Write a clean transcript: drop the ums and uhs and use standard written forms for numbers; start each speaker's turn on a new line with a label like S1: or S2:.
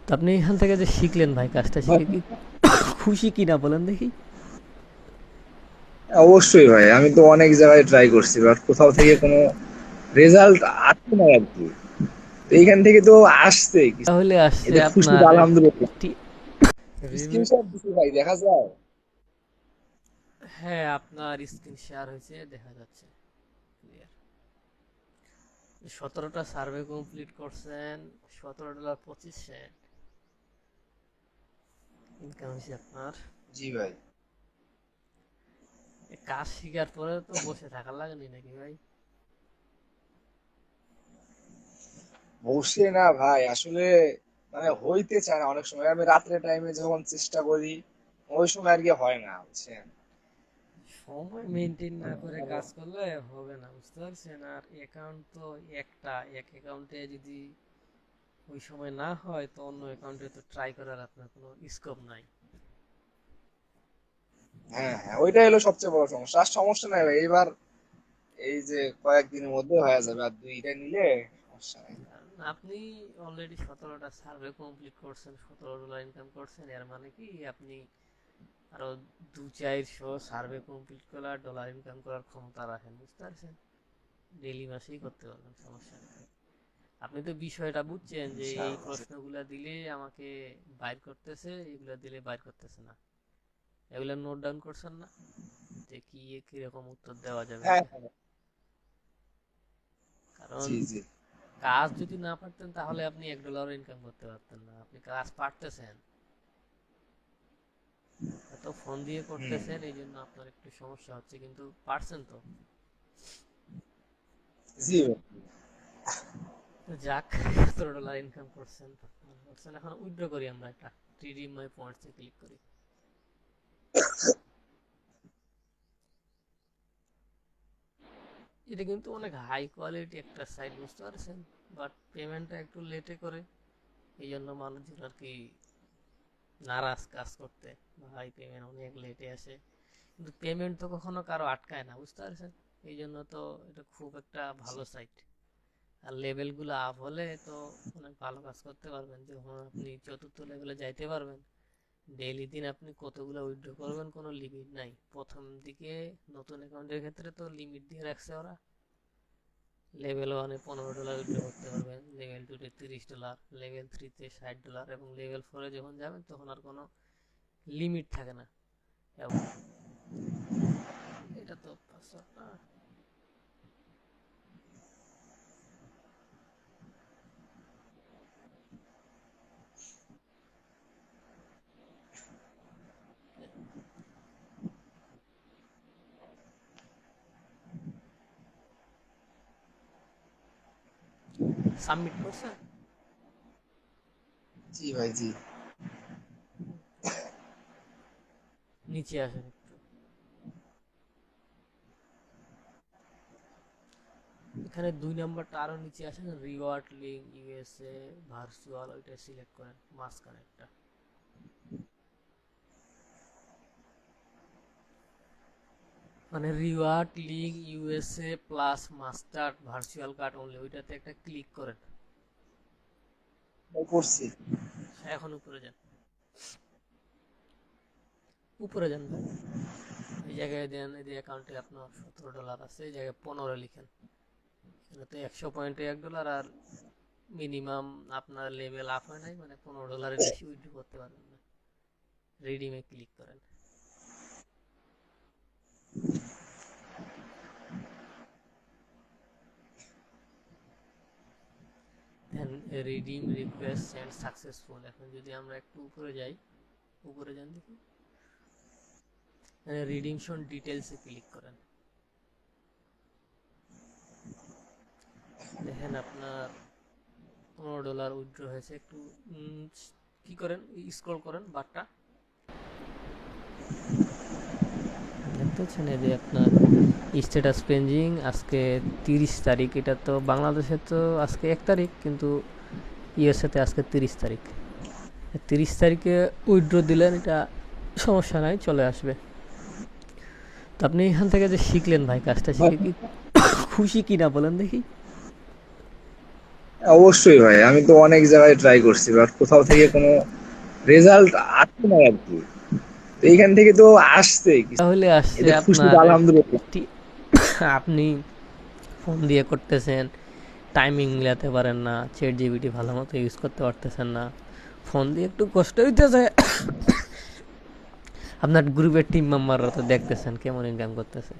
S1: তো আপনি এখান থেকে যে শিখলেন ভাই, কাজটা শিখে কি খুশি কিনা বলেন দেখি।
S2: অবশ্যই ভাই, আমি তো অনেক জায়গায় ট্রাই করছি, বাট কোথাও থেকে কোনো রেজাল্ট আসছে না আর কি। তো এইখান থেকে তো আসছে কিছু,
S1: তাহলে আসছে
S2: এতে খুশি তো
S1: আপনার
S2: আলহামদুলিল্লাহ।
S1: একটি রিমে-
S2: স্ক্রিনশট দিছি ভাই, দেখা যায়।
S1: হ্যাঁ, আপনার স্ক্রিন শেয়ার হয়েছে, দেখা যাচ্ছে ক্লিয়ার। 17টা সার্ভে কমপ্লিট করছেন, $17.25 ইনকাম হয়েছে আপনার।
S2: জি ভাই।
S1: এই কাজ শিখার পরে তো বসে থাকার লাগেনি নাকি ভাই?
S2: বসে না ভাই, আসলে মানে হইতে চায় না। অনেক সময় আমি রাত্রে টাইমে যখন চেষ্টা করি, ওই সময় আর কি হয় না, বুঝছেন।
S1: সময় মেনটেন না করে
S2: মানে
S1: কাজ করলে হবে না, বুঝতে পারছেন? আর অ্যাকাউন্ট তো একটা, এক অ্যাকাউন্টে যদি ওই সময় না হয় তো অন্য অ্যাকাউন্টে তো ট্রাই করার আপনার কোনো স্কোপ নাই।
S2: হ্যাঁ হ্যাঁ, ওইটাই হলো সবচেয়ে বড় সমস্যা। আর সমস্যা নাই ভাই, এবার এই যে কয়েকদিনের মধ্যে হয়ে যাবে, আর দুইটা নিলে সমস্যা নাই।
S1: কারণ আপনি অলরেডি 17টা সার্ভে কমপ্লিট করছেন, $17 ইনকাম করছেন, এর মানে কি আপনি আরো 2-400 সার্ভে কমপ্লিট করে ডলার ইনকাম করার ক্ষমতা রাখেন, বুঝতে পারছেন? ডেইলি মাসেই করতে পারবেন, সমস্যা নেই। আপনি তো বিষয়টা বুঝছেন যে এই
S2: ইনশাআল্লাহ।
S1: প্রশ্নগুলা দিলে আমাকে বাইর করতেছে, এগুলা দিলে বাইর করতেছে না। এগুলা নোট ডাউন করছেন না, যে কি কিরকম উত্তর দেওয়া যাবে
S2: হ্যাঁ
S1: এটা?
S2: হ্যাঁ।
S1: কারণ
S2: জি জি।
S1: কাজ যদি না পারতেন তাহলে আপনি $1 ইনকাম করতে পারতেন না। আপনি কাজ পারতেছেন, এত ফোন দিয়ে
S2: হুম।
S1: করতেছেন, এই জন্য আপনার একটু সমস্যা হচ্ছে, কিন্তু পারছেন তো।
S2: জি ভাই।
S1: তো যাক, $17 ইনকাম করছেন, করছেন। এখন উইথড্র করি আমরা একটা, রিডিম মাই পয়েন্টস এ ক্লিক করি। এটা কিন্তু অনেক হাই কোয়ালিটি একটা সাইট, বুঝতে পারছেন? বাট পেমেন্টটা একটু লেটে করে, এই জন্য মানুষজন আর কি নারাজ কাজ করতে। ভাই পেমেন্ট অনেক লেটে আসে, কিন্তু পেমেন্ট তো কখনো কারো আটকায় না, বুঝতে পারছেন? এই জন্য তো এটা খুব একটা ভালো সাইট। আর লেভেল গুলো আপ হলে তো অনেক ভালো কাজ করতে পারবেন, যখন আপনি চতুর্থ লেভেলে যাইতে পারবেন। ডেইলি দিন আপনি কতগুলো উইথড্র করবেন কোনো লিমিট নাই। প্রথম দিকে নতুন অ্যাকাউন্টের ক্ষেত্রে তো লিমিট দিয়ে রাখছে ওরা। লেভেল 1-এ $15 উইথড্র করতে পারবেন, লেভেল 2-তে $30, লেভেল 3-তে $60, এবং লেভেল 4-এ যখন যাবেন তখন আর কোনো লিমিট থাকে না। এটা তো পাসওয়ার্ড না। সাবমিট করছেন?
S2: জি ভাই জি।
S1: নিচে আসেন একটু। এখানে 2 নম্বরটা আরো নিচে আসেন, রিওয়ার্ড লিঙ্ক ইউএসএ ভার্চুয়াল, ওইটা সিলেক্ট করেন, মাঝখানে একটা। মানে reward link USA plus mustard virtual card only, ওইটাতে একটা ক্লিক করেন।
S2: ভাই করছি।
S1: এখন উপরে যান, উপরে যান ভাই। এই জায়গায় দেন, এই যে অ্যাকাউন্টে আপনার $17 আছে, এই জায়গায় 15 লিখেন। এটাতে 100 পয়েন্টে $1, আর মিনিমাম আপনার লেভেল আপ হয় নাই, মানে $15 বেশি উইথড্র করতে পারবেন না। রিডিমে ক্লিক করেন। দেন রিডিম রিকোয়েস্ট সেন্ড সাকসেসফুল। এখন যদি আমরা একটু উপরে যাই, উপরে যান দেখি, রিডিমশন ডিটেলসে ক্লিক করেন। দেখেন আপনার $15 উইথড্র হয়েছে। একটু কি করেন, স্ক্রল করেন বারটা, দেখতে পাচ্ছেন এই যে আপনার স্ট্যাটাস পেন্ডিং, আজকে 30 তারিখ। এটা তো বাংলাদেশে তো আজকে 1 তারিখ, কিন্তু ইউএসএতে আজকে 30 তারিখ। 30 তারিখে উইথড্র দিলেন, এটা সমস্যা নাই, চলে আসবে। তো আপনি এখান থেকে যে শিখলেন ভাই, কাজটা
S2: ভাই
S1: শিখে কি খুশি কিনা বলেন দেখি।
S2: অবশ্যই ভাই, আমি তো অনেক জায়গায় ট্রাই করছি, বাট কোথাও থেকে কোনো রেজাল্ট আসছে না আর কি। তো এইখান থেকে তো আসছে কিছু,
S1: তাহলে আসছে
S2: এতে খুশি তো
S1: আপনার
S2: আলহামদুলিল্লাহ।
S1: আপনি ফোন দিয়ে করতেছেন, টাইমিং মিলাতে পারেন না, চ্যাট জিপিটি ভালো মতো ইউজ করতে পারতেছেন না, ফোন দিয়ে একটু কষ্ট হইতেছে। আপনার গ্রুপের টিম মেম্বাররা তো দেখতেছেন কেমন ইনকাম করতেছে।